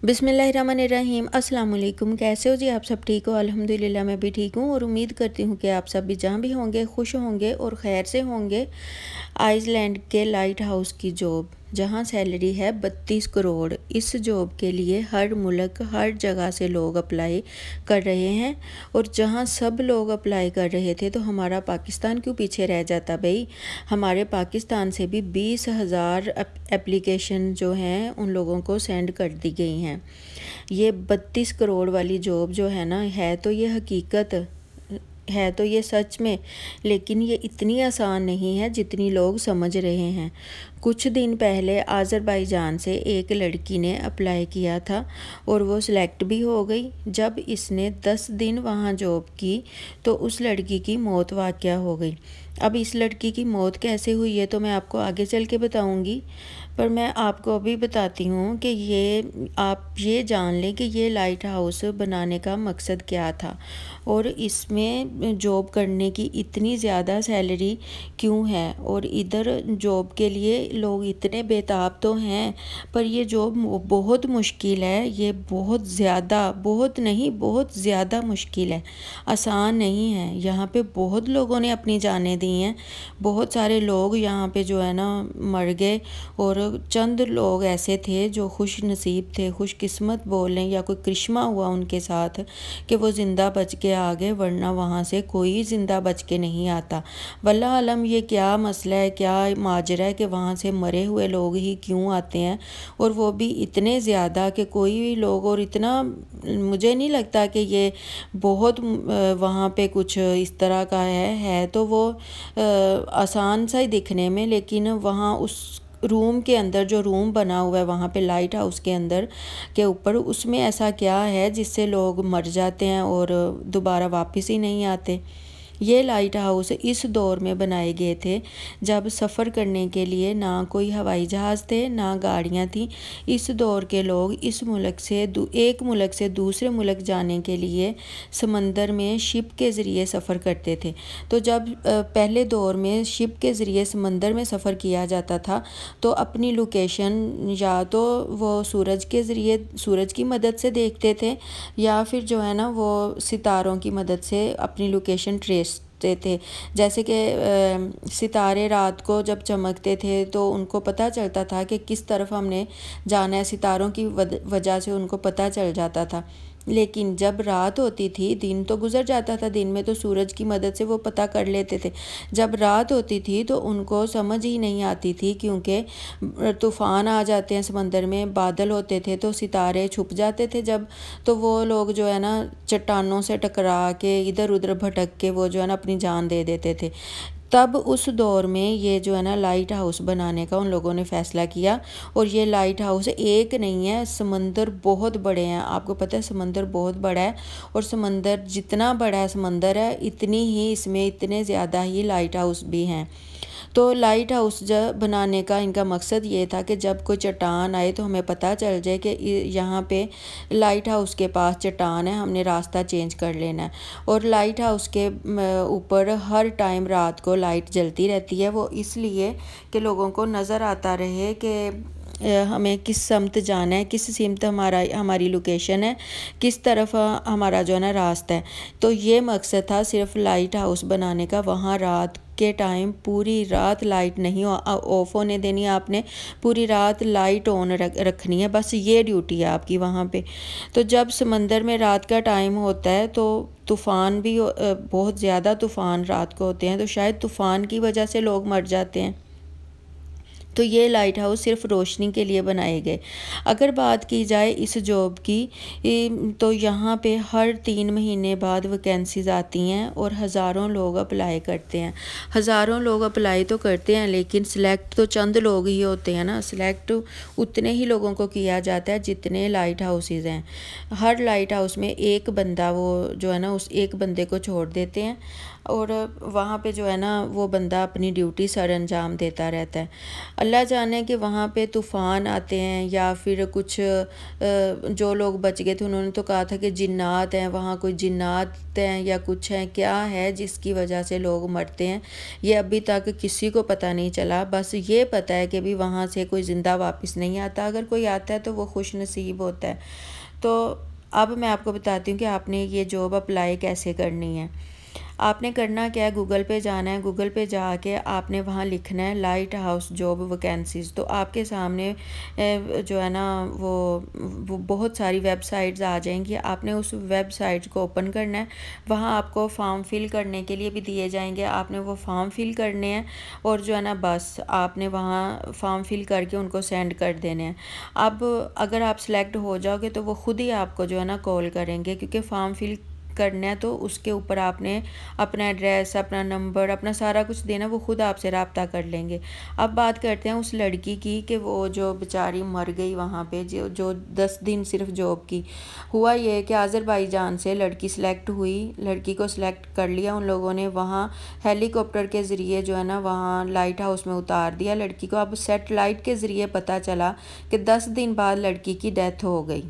बिस्मिल्लाहिर्रहमानिर्रहीम। अस्सलाम वालेकुम। कैसे हो जी आप सब? ठीक हो? अल्हम्दुलिल्लाह मैं भी ठीक हूँ और उम्मीद करती हूँ कि आप सब भी जहाँ भी होंगे खुश होंगे और ख़ैर से होंगे। आइसलैंड के लाइट हाउस की जॉब, जहाँ सैलरी है 32 करोड़। इस जॉब के लिए हर मुल्क हर जगह से लोग अप्लाई कर रहे हैं और जहाँ सब लोग अप्लाई कर रहे थे तो हमारा पाकिस्तान क्यों पीछे रह जाता भाई। हमारे पाकिस्तान से भी 20,000 एप्लीकेशन जो हैं उन लोगों को सेंड कर दी गई हैं। ये 32 करोड़ वाली जॉब जो है ना, है तो ये हकीकत है, तो ये सच में, लेकिन ये इतनी आसान नहीं है जितनी लोग समझ रहे हैं। कुछ दिन पहले आज़रबाईजान से एक लड़की ने अप्लाई किया था और वो सिलेक्ट भी हो गई। जब इसने 10 दिन वहाँ जॉब की तो उस लड़की की मौत वाक़या हो गई। अब इस लड़की की मौत कैसे हुई है तो मैं आपको आगे चल के बताऊँगी, पर मैं आपको अभी बताती हूँ कि आप ये जान लें कि ये लाइट हाउस बनाने का मकसद क्या था और इसमें जॉब करने की इतनी ज़्यादा सैलरी क्यों है और इधर जॉब के लिए लोग इतने बेताब तो हैं, पर ये जॉब बहुत मुश्किल है। ये बहुत ज़्यादा, बहुत नहीं बहुत ज़्यादा मुश्किल है, आसान नहीं है। यहाँ पे बहुत लोगों ने अपनी जानें दी हैं, बहुत सारे लोग यहाँ पे जो है ना मर गए और चंद लोग ऐसे थे जो खुश नसीब थे, खुशकिस्मत बोल लें या कोई करिश्मा हुआ उनके साथ कि वो ज़िंदा बच के आ गए, वरना वहाँ से कोई ज़िंदा बच के नहीं आता। वल्लाह आलम ये क्या मसला है, क्या माजरा है कि वहाँ से मरे हुए लोग ही क्यों आते हैं और वो भी इतने ज़्यादा कि कोई भी लोग, और इतना मुझे नहीं लगता कि ये बहुत वहाँ पे कुछ इस तरह का है तो वो आसान सा ही दिखने में, लेकिन वहाँ उस रूम के अंदर जो रूम बना हुआ है वहाँ पे लाइट हाउस के अंदर के ऊपर, उसमें ऐसा क्या है जिससे लोग मर जाते हैं और दोबारा वापस ही नहीं आते। ये लाइट हाउस इस दौर में बनाए गए थे जब सफ़र करने के लिए ना कोई हवाई जहाज़ थे ना गाड़ियाँ थीं। इस दौर के लोग इस मुल्क से एक मुल्क से दूसरे मुल्क जाने के लिए समंदर में शिप के ज़रिए सफ़र करते थे। तो जब पहले दौर में शिप के ज़रिए समंदर में सफ़र किया जाता था तो अपनी लोकेशन या तो वो सूरज के ज़रिए, सूरज की मदद से देखते थे, या फिर जो है ना वो सितारों की मदद से अपनी लोकेशन ट्रेस थे। जैसे कि सितारे रात को जब चमकते थे तो उनको पता चलता था कि किस तरफ हमने जाना है, सितारों की वजह से उनको पता चल जाता था। लेकिन जब रात होती थी, दिन तो गुजर जाता था, दिन में तो सूरज की मदद से वो पता कर लेते थे। जब रात होती थी तो उनको समझ ही नहीं आती थी, क्योंकि तूफ़ान आ जाते हैं समंदर में, बादल होते थे तो सितारे छुप जाते थे जब, तो वो लोग जो है ना चट्टानों से टकरा के इधर उधर भटक के वो जो है ना अपनी जान दे देते थे। तब उस दौर में ये जो है ना लाइट हाउस बनाने का उन लोगों ने फ़ैसला किया। और ये लाइट हाउस एक नहीं है, समंदर बहुत बड़े हैं। आपको पता है समंदर बहुत बड़ा है और समंदर जितना बड़ा है समंदर है इतनी ही इसमें इतने ज़्यादा ही लाइट हाउस भी हैं। तो लाइट हाउस जब बनाने का इनका मकसद ये था कि जब कोई चट्टान आए तो हमें पता चल जाए कि यहाँ पे लाइट हाउस के पास चट्टान है, हमने रास्ता चेंज कर लेना है। और लाइट हाउस के ऊपर हर टाइम रात को लाइट जलती रहती है, वो इसलिए कि लोगों को नज़र आता रहे कि हमें किस समत जाना है, किस सिमत हमारी लोकेशन है, किस तरफ हमारा जो है ना रास्ता है। तो ये मकसद था सिर्फ लाइट हाउस बनाने का। वहाँ रात के टाइम पूरी रात लाइट नहीं ऑफ होने देनी है, आपने पूरी रात लाइट ऑन रखनी है, बस ये ड्यूटी है आपकी वहाँ पे। तो जब समंदर में रात का टाइम होता है तो तूफ़ान भी बहुत ज़्यादा तूफ़ान रात को होते हैं, तो शायद तूफ़ान की वजह से लोग मर जाते हैं। तो ये लाइट हाउस सिर्फ रोशनी के लिए बनाए गए। अगर बात की जाए इस जॉब की तो यहाँ पे हर 3 महीने बाद वैकेंसीज़ आती हैं और हज़ारों लोग अप्लाई करते हैं। हज़ारों लोग अप्लाई तो करते हैं लेकिन सिलेक्ट तो चंद लोग ही होते हैं ना। सिलेक्ट उतने ही लोगों को किया जाता है जितने लाइट हाउसेज़ हैं। हर लाइट हाउस में एक बंदा, वो जो है ना उस एक बंदे को छोड़ देते हैं। और वहाँ पे जो है ना वो बंदा अपनी ड्यूटी सर अंजाम देता रहता है। अल्लाह जाने कि वहाँ पे तूफ़ान आते हैं या फिर कुछ जो लोग बच गए थे उन्होंने तो कहा था कि जिन्नात हैं, वहाँ कोई जिन्नात हैं या कुछ हैं, क्या है जिसकी वजह से लोग मरते हैं ये अभी तक किसी को पता नहीं चला। बस ये पता है कि भी वहाँ से कोई ज़िंदा वापस नहीं आता, अगर कोई आता है तो वो खुश नसीब होता है। तो अब मैं आपको बताती हूँ कि आपने ये जॉब अप्लाई कैसे करनी है। आपने करना क्या है, गूगल पे जाना है, गूगल पे जाके आपने वहाँ लिखना है लाइट हाउस जॉब वैकेंसीज़। तो आपके सामने जो है ना वो बहुत सारी वेबसाइट्स आ जाएंगी। आपने उस वेबसाइट को ओपन करना है, वहाँ आपको फॉर्म फिल करने के लिए भी दिए जाएंगे, आपने वो फॉर्म फिल करने हैं और जो है ना बस आपने वहाँ फॉर्म फिल करके उनको सेंड कर देने हैं। अब अगर आप सेलेक्ट हो जाओगे तो वो खुद ही आपको जो है ना कॉल करेंगे, क्योंकि फॉर्म फिल करना है तो उसके ऊपर आपने अपना एड्रेस, अपना नंबर, अपना सारा कुछ देना, वो खुद आपसे रब्ता कर लेंगे। अब बात करते हैं उस लड़की की कि वो जो बेचारी मर गई वहाँ पे, जो 10 दिन सिर्फ जॉब की। हुआ ये कि अज़रबैजान से लड़की सेलेक्ट हुई, लड़की को सिलेक्ट कर लिया उन लोगों ने, वहाँ हेलीकॉप्टर के ज़रिए जो है ना वहाँ लाइट हाउस में उतार दिया लड़की को। अब सेटेलाइट के ज़रिए पता चला कि 10 दिन बाद लड़की की डेथ हो गई।